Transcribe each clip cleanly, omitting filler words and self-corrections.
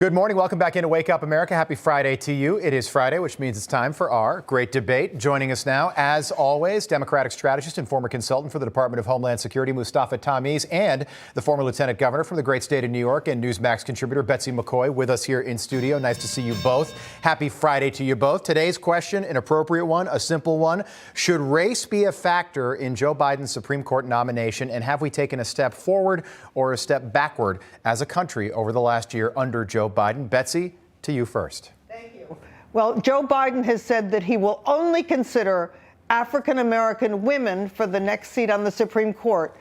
Good morning. Welcome back into Wake Up America. Happy Friday to you. It is Friday, which means it's time for our great debate. Joining us now, as always, Democratic strategist and former consultant for the Department of Homeland Security, MustafaTameez, and the former lieutenant governor from the great state of New York and Newsmax contributor, Betsy McCaughey, with us here in studio. Nice to see you both. Happy Friday to you both. Today's question, an appropriate one, a simple one. Should race be a factor in Joe Biden's Supreme Court nomination? And have we taken a step forward or a step backward as a country over the last year under Joe Biden? Betsy, to you first. Thank you. Well, Joe Biden has said that he will only consider African-American women for the next seat on the Supreme Court.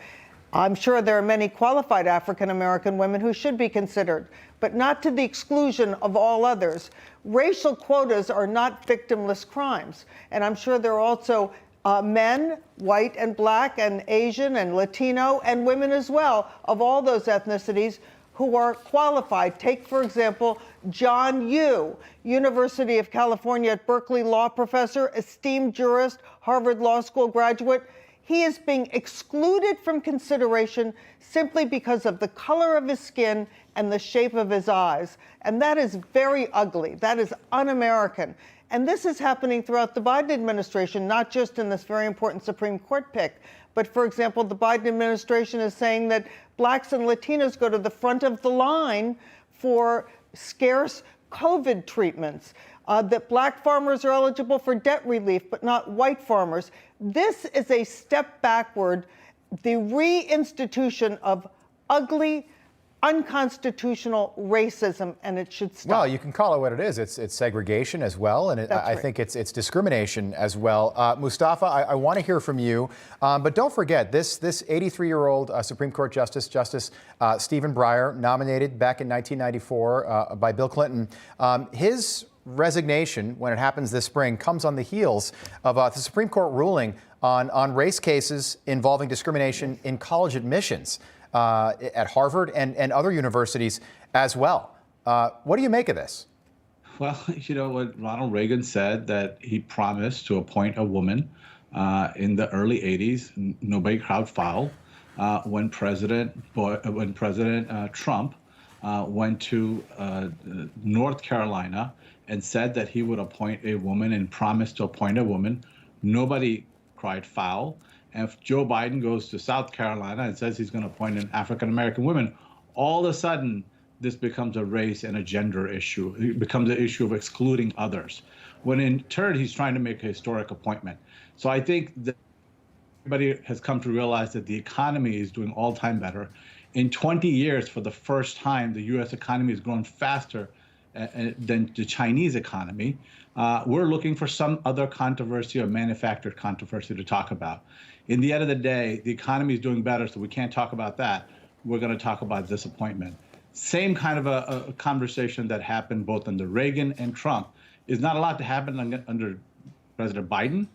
I'm sure there are many qualified African-American women who should be considered, but not to the exclusion of all others. Racial quotas are not victimless crimes, and I'm sure there are also men, white and black and Asian and Latino, and women as well, of all those ethnicities, who are qualified. Take, for example, John Yoo, University of California at Berkeley law professor, esteemed jurist, Harvard Law School graduate. He is being excluded from consideration simply because of the color of his skin and the shape of his eyes. And that is very ugly. That is un-American. And this is happening throughout the Biden administration, not just in this very important Supreme Court pick. But, for example, the Biden administration is saying that blacks and Latinos go to the front of the line for scarce COVID treatments, that black farmers are eligible for debt relief, but not white farmers. This is a step backward, the reinstitution of ugly, unconstitutional racism, and it should stop. Well, you can call it what it is. It's segregation as well, and I think it's discrimination as well. Mustafa, I want to hear from you, but don't forget this 83-year-old Supreme Court Justice Stephen Breyer, nominated back in 1994 by Bill Clinton. His resignation, when it happens this spring, comes on the heels of the Supreme Court ruling on race cases involving discrimination in college admissions. At Harvard and other universities as well. What do you make of this? Well, you know what Ronald Reagan said, that he promised to appoint a woman in the early 80s. Nobody crowd foul. When President Trump went to North Carolina and said that he would appoint a woman and promised to appoint a woman, nobody cried foul. And if Joe Biden goes to South Carolina and says he's going to appoint an African-American woman, all of a sudden, this becomes a race and a gender issue. It becomes an issue of excluding others, when in turn, he's trying to make a historic appointment. So I think that everybody has come to realize that the economy is doing all-time better. In 20 years, for the first time, the U.S. economy has grown faster than the Chinese economy. We're looking for some other controversy or manufactured controversy to talk about. In the end of the day, the economy is doing better, so we can't talk about that. We're going to talk about disappointment. Same kind of a conversation that happened both under Reagan and Trump is not allowed to happen under President Biden.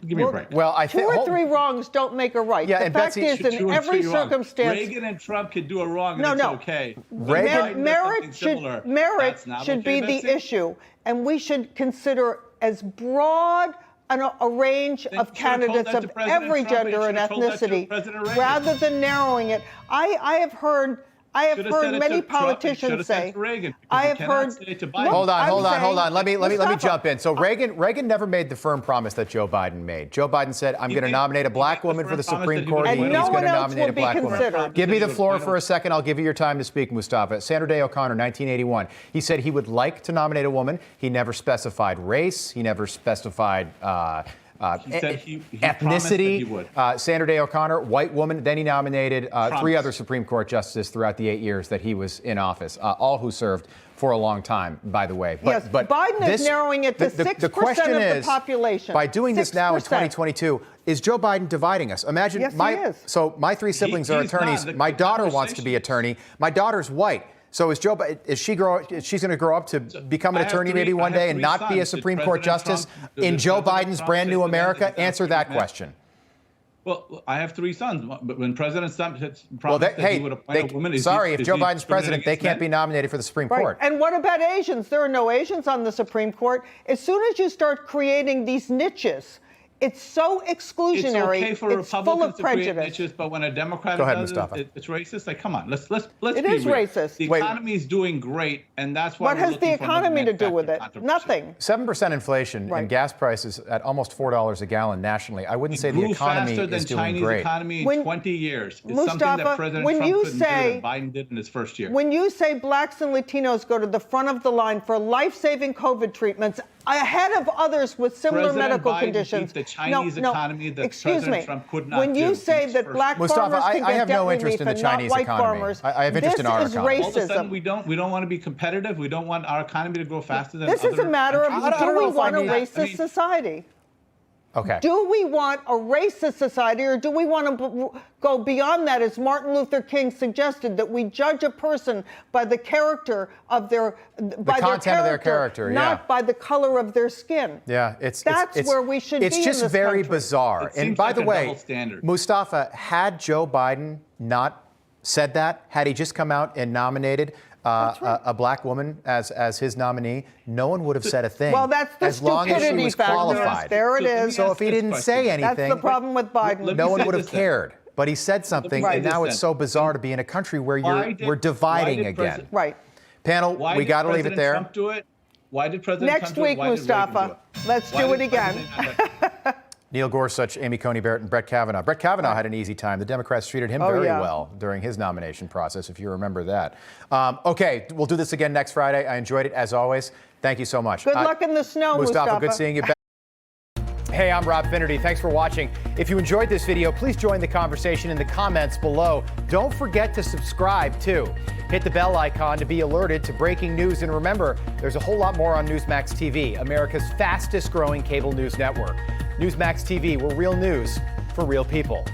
Give me a break. Well, I think two or three wrongs don't make a right. Yeah, the and fact Betsy, is, in every circumstance, Reagan and Trump could do a wrong, and it's okay. Merit should be the issue, and we should consider as broad a range of candidates of every gender and ethnicity, rather than narrowing it. I have heard many politicians say. I have heard. Hold on. Let me jump in. So Reagan never made the firm promise that Joe Biden made. Joe Biden said, "I'm going to nominate a black woman for the Supreme Court." And no one else will be considered. Give me the floor for a second. I'll give you your time to speak, Mustafa. Sandra Day O'Connor, 1981. He said he would like to nominate a woman. He never specified race. He never specified. Ethnicity. Sandra Day O'Connor, white woman. Then he nominated three other Supreme Court justices throughout the 8 years that he was in office, all who served for a long time, by the way. But Biden is narrowing it to 6% the question of is, the population. By doing this now in 2022, is Joe Biden dividing us? Imagine he is. So my three siblings are attorneys. My daughter wants to be attorney. My daughter's white. So she's going to grow up to become an attorney maybe one day and not be a Supreme Court justice in Joe Biden's brand new America? Answer that question. Well, I have three sons. But when President Trump promised that he would appoint a woman, if Joe Biden's president, they can't be nominated for the Supreme Court. And what about Asians? There are no Asians on the Supreme Court. As soon as you start creating these niches It's so exclusionary. It's okay for it's full Republicans of to create prejudice. niches, but when a Democrat Go ahead, does Mustafa. it's racist. Like, come on, let's be It is real. racist. The economy is doing great, and that's why What we're has the looking for another economy to do with it? manufactured Nothing. 7% inflation Right. and gas prices at almost $4 a gallon nationally. I wouldn't say the grew economy faster than is doing Chinese great. economy in When- 20 years. It's Mustafa, something that President when Trump you couldn't say- do that Biden did in his first year. When you say blacks and Latinos go to the front of the line for life-saving COVID treatments ahead of others with similar President medical Biden conditions. beat the Chinese economy that excuse President me. Trump could not When you do say in that his black first Mustafa, farmers can I get have debt no interest relief in the and Chinese not white economy. farmers, I have interest in our this economy. is All of a sudden, racism. we don't want to be competitive. We don't want our economy to grow faster than This other is a matter of countries. I don't do we know if I want a need- racist I mean- society? Okay. Do we want a racist society, or do we want to go beyond that, as Martin Luther King suggested, that we judge a person by the character of their content of their character, yeah. not by the color of their skin? Yeah, That's it's where we should It's be in just this very country. bizarre. It And seems by like the a way, double standard. Mustafa, had Joe Biden not said that, had he just come out and nominated a black woman as his nominee, no one would have said a thing. Well, that's the as long as she stupidity was factor. qualified. There it So let me is. So ask if he this didn't question. say anything, That's the problem with Biden. Let no me one say would have this then. cared. But he said something, say and this now it's then. so bizarre to be in a country where we're Why dividing did again. President- Right. Panel, Why we did got to leave it President there. Trump do it? Why did President Next Trump do it? week, Why did Reagan Mustafa. do it? Let's Why do did it again. President- Neil Gorsuch, Amy Coney Barrett, and Brett Kavanaugh. Brett Kavanaugh had an easy time. The Democrats treated him very yeah. well during his nomination process, if you remember that. Okay, we'll do this again next Friday. I enjoyed it, as always. Thank you so much. Good luck in the snow, Mustafa. Good seeing you. Hey, I'm Rob Finnerty. Thanks for watching. If you enjoyed this video, please join the conversation in the comments below. Don't forget to subscribe, too. Hit the bell icon to be alerted to breaking news. And remember, there's a whole lot more on Newsmax TV, America's fastest growing cable news network. Newsmax TV, we're real news for real people.